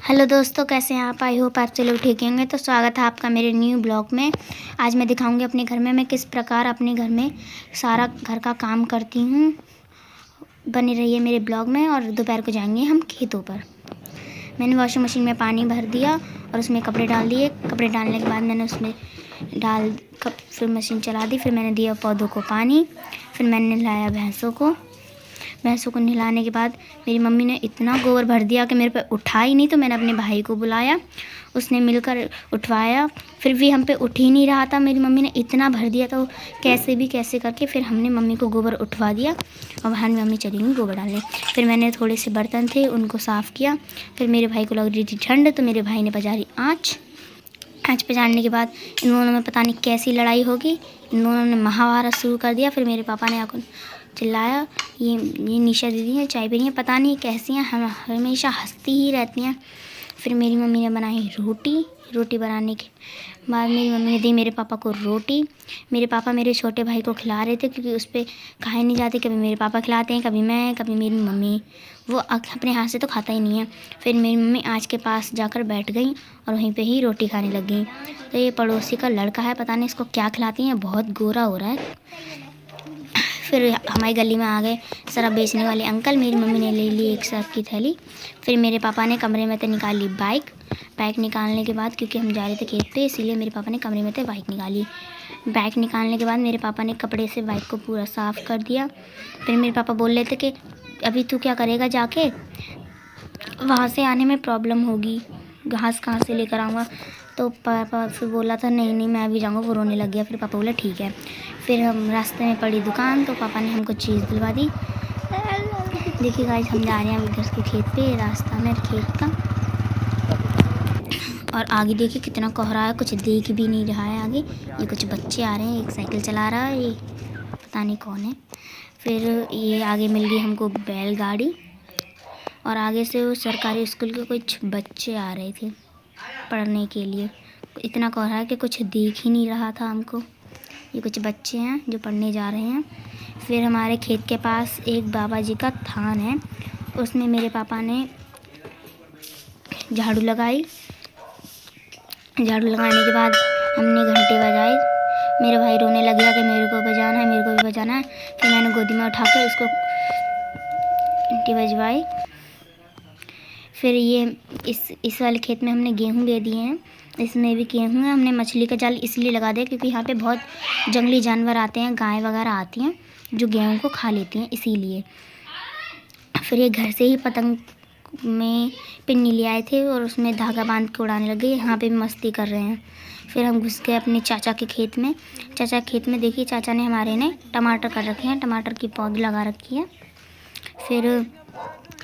Hello दोस्तों, कैसे हैं आप? आई होप आप चलो ठीक होंगे। तो स्वागत है आपका मेरे न्यू ब्लॉग में। आज मैं दिखाऊंगी अपने घर में मैं किस प्रकार अपने घर में सारा घर का काम करती हूँ। बने रहिए मेरे ब्लॉग में। और दोपहर को जाएंगे हम खेतों पर। मैंने वॉशिंग मशीन में पानी भर दिया और उसमें कपड़े डाल दिए। कपड़े डालने के बाद मैंने उसमें फिर मशीन चला दी। फिर मैंने दिया पौधों को पानी। फिर मैंने नहलाया भैंसों को नहलाने के बाद मेरी मम्मी ने इतना गोबर भर दिया कि मेरे पे उठा ही नहीं। तो मैंने अपने भाई को बुलाया, उसने मिलकर उठवाया। फिर भी हम पे उठ ही नहीं रहा था। मेरी मम्मी ने इतना भर दिया तो कैसे करके फिर हमने मम्मी को गोबर उठवा दिया और वहाँ मम्मी चली गई गोबर डालने। फिर मैंने थोड़े से बर्तन थे उनको साफ़ किया। फिर मेरे भाई को लग रही थी ठंड तो मेरे भाई ने पजारी आँच पे जानने के बाद इन दोनों में पता नहीं कैसी लड़ाई होगी। इन दोनों ने महाभारत शुरू कर दिया। फिर मेरे पापा ने आकर चिल्लाया, ये निशा दीदी है चाय पी रही हैं, पता नहीं कैसी हैं, हम हमेशा हंसती ही रहती हैं। फिर मेरी मम्मी ने बनाई रोटी बनाने के बाद मेरी मम्मी ने दी मेरे पापा को रोटी। मेरे पापा मेरे छोटे भाई को खिला रहे थे क्योंकि उस पर खाए नहीं जाते। कभी मेरे पापा खिलाते हैं, कभी मैं, कभी मेरी मम्मी। वो अपने हाथ से तो खाता ही नहीं है। फिर मेरी मम्मी आँच के पास जाकर बैठ गई और वहीं पे ही रोटी खाने लग गई। तो ये पड़ोसी का लड़का है, पता नहीं इसको क्या खिलाती हैं, बहुत गोरा हो रहा है। फिर हमारी गली में आ गए शराब बेचने वाले अंकल। मेरी मम्मी ने ले ली एक शराब की थैली। फिर मेरे पापा ने कमरे में से निकाल ली बाइक निकालने के बाद क्योंकि हम जा रहे थे खेत पे, इसीलिए मेरे पापा ने कमरे में से बाइक निकाली। बाइक निकालने के बाद मेरे पापा ने कपड़े से बाइक को पूरा साफ़ कर दिया। फिर मेरे पापा बोल रहे थे कि अभी तू क्या करेगा, जाके वहाँ से आने में प्रॉब्लम होगी, घास कहाँ से लेकर आऊँगा। तो पापा फिर बोला था नहीं मैं अभी जाऊँगा। वो रोने लग गया। फिर पापा बोला ठीक है। फिर हम रास्ते में पड़ी दुकान तो पापा ने हमको चीज़ दिलवा दी। देखिए गाइस, हम जा रहे हैं अभी घर के खेत पे, रास्ता में खेत का। और आगे देखिए कितना कोहरा है, कुछ देख भी नहीं रहा है आगे। ये कुछ बच्चे आ रहे हैं, एक साइकिल चला रहा है, ये पता नहीं कौन है। फिर ये आगे मिल गई हमको बैलगाड़ी और आगे से वो सरकारी स्कूल के कुछ बच्चे आ रहे थे पढ़ने के लिए। इतना कोहरा है कि कुछ दिख ही नहीं रहा था हमको। ये कुछ बच्चे हैं जो पढ़ने जा रहे हैं। फिर हमारे खेत के पास एक बाबा जी का थान है, उसमें मेरे पापा ने झाड़ू लगाई। झाड़ू लगाने के बाद हमने घंटे बजाए। मेरा भाई रोने लग गया कि मेरे को बजाना है, मेरे को भी बजाना है। फिर मैंने गोदी में उठा के उसको घंटी बजवाई। फिर ये इस वाले खेत में हमने गेहूँ दे दिए हैं, इसमें भी गेहूँ है। हमने मछली का जाल इसलिए लगा दिया क्योंकि यहाँ पे बहुत जंगली जानवर आते हैं, गाय वगैरह आती हैं जो गेहूँ को खा लेती हैं, इसीलिए। फिर ये घर से ही पतंग में पिन्नी ले आए थे और उसमें धागा बांध के उड़ाने लग गए। यहाँ पे भी मस्ती कर रहे हैं। फिर हम घुस गए अपने चाचा के खेत में। चाचा के खेत में देखिए, चाचा ने हमारे ने टमाटर कर रखे हैं, टमाटर की पौध लगा रखी है। फिर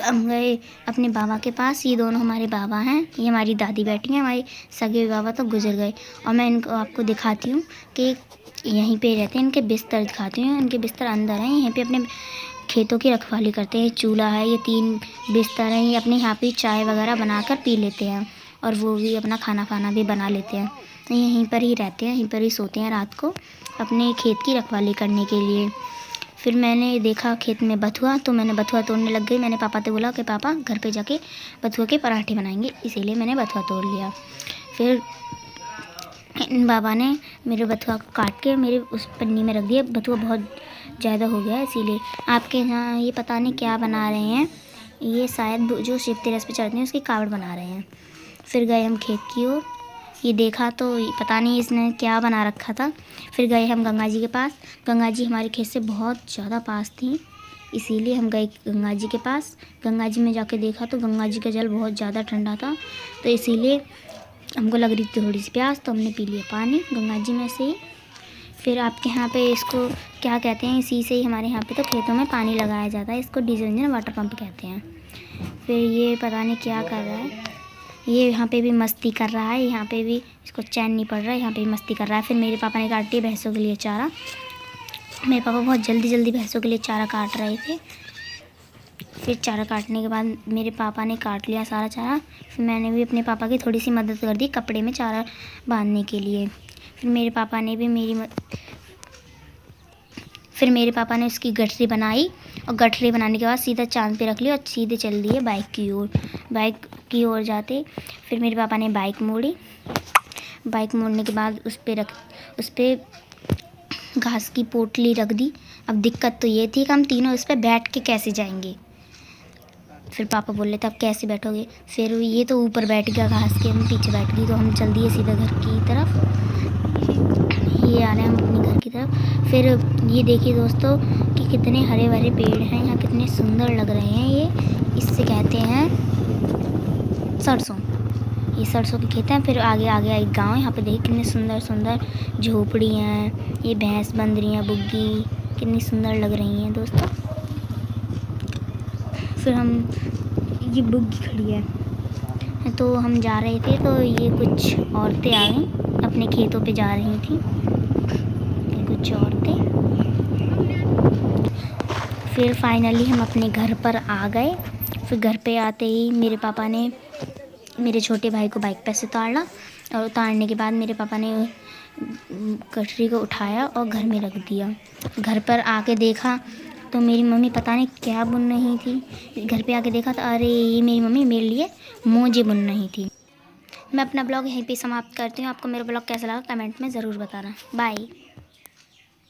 हम गए अपने बाबा के पास। ये दोनों हमारे बाबा हैं, ये हमारी दादी बैठी हैं। हमारे सगे बाबा तो गुजर गए। और मैं इनको आपको दिखाती हूँ कि यहीं पे रहते हैं। इनके बिस्तर दिखाती हूँ, इनके बिस्तर अंदर हैं। यहीं पे अपने खेतों की रखवाली करते हैं। चूल्हा है, ये 3 बिस्तर हैं। ये अपने यहाँ पे चाय वगैरह बनाकर पी लेते हैं और वो भी अपना खाना भी बना लेते हैं। यहीं पर ही रहते हैं, यहीं पर ही सोते हैं रात को अपने खेत की रखवाली करने के लिए। फिर मैंने देखा खेत में बथुआ, तो मैंने बथुआ तोड़ने लग गई। मैंने पापा से बोला कि पापा घर पे जाके बथुआ के पराठे बनाएंगे, इसीलिए मैंने बथुआ तोड़ लिया। फिर इन बाबा ने मेरे बथुआ को काट के मेरे उस पन्नी में रख दिया। बथुआ बहुत ज़्यादा हो गया इसीलिए। आपके यहाँ ये पता नहीं क्या बना रहे हैं, ये शायद जो शिव तेरस पे चढ़ते हैं उसकी कावड़ बना रहे हैं। फिर गए हम खेत की ओर। ये देखा तो पता नहीं इसने क्या बना रखा था। फिर गए हम गंगा जी के पास। गंगा जी हमारे खेत से बहुत ज़्यादा पास थी, इसीलिए हम गए गंगा जी के पास। गंगा जी में जाके देखा तो गंगा जी का जल बहुत ज़्यादा ठंडा था, तो इसीलिए हमको लग रही थी थोड़ी सी प्यास, तो हमने पी लिया पानी गंगा जी में से ही। फिर आपके यहाँ पे इसको क्या कहते हैं? इसी से ही हमारे यहाँ पे तो खेतों में पानी लगाया जाता है, इसको डीजल इंजन वाटर पंप कहते हैं। फिर ये पता नहीं क्या कर रहा है, ये यहाँ पे भी मस्ती कर रहा है, यहाँ पे भी इसको चैन नहीं पड़ रहा है, यहाँ पे भी मस्ती कर रहा है। फिर मेरे पापा ने काट दिया भैंसों के लिए चारा। मेरे पापा बहुत जल्दी भैंसों के लिए चारा काट रहे थे। फिर चारा काटने के बाद मेरे पापा ने काट लिया सारा चारा। फिर मैंने भी अपने पापा की थोड़ी सी मदद कर दी कपड़े में चारा बांधने के लिए। फिर मेरे पापा ने भी फिर मेरे पापा ने उसकी गठरी बनाई और गठरी बनाने के बाद सीधा चांद पे रख लिया और सीधे चल दिए बाइक की ओर। बाइक की ओर जाते फिर मेरे पापा ने बाइक मोड़ी। बाइक मोड़ने के बाद उस पर घास की पोटली रख दी। अब दिक्कत तो ये थी कि हम तीनों उस पर बैठ के कैसे जाएंगे। फिर पापा बोले थे अब कैसे बैठोगे। फिर ये तो ऊपर बैठ गया घास के, हम पीछे बैठ गई। तो हम चल दिए सीधा घर की तरफ। ये आ रहे हैं हम अपने घर की तरफ। फिर ये देखिए दोस्तों कि कितने हरे भरे पेड़ हैं यहाँ, कितने सुंदर लग रहे हैं। ये इससे कहते हैं सरसों। ये सरसों के खेत हैं। फिर आगे आगे एक गांव है। यहाँ पे देखिए कितने सुंदर सुंदर झोपड़ियाँ हैं। ये भैंस बंदरियाँ बुग्गी कितनी सुंदर लग रही हैं दोस्तों। फिर हम ये बुग्गी खड़ी है तो हम जा रहे थे तो ये कुछ औरतें आ गईं, अपने खेतों पे जा रही थी ये कुछ औरतें। फिर फाइनली हम अपने घर पर आ गए। फिर घर पे आते ही मेरे पापा ने मेरे छोटे भाई को बाइक पे से उतारा और उतारने के बाद मेरे पापा ने गठरी को उठाया और घर में रख दिया। घर पर आके देखा तो मेरी मम्मी पता नहीं क्या बुन रही थी। घर पे आके देखा तो अरे ये मेरी मम्मी मेरे लिए मोजे बुन रही थी। मैं अपना ब्लॉग यहीं पे समाप्त करती हूँ। आपको मेरा ब्लॉग कैसा लगा कमेंट में ज़रूर बताना। बाय।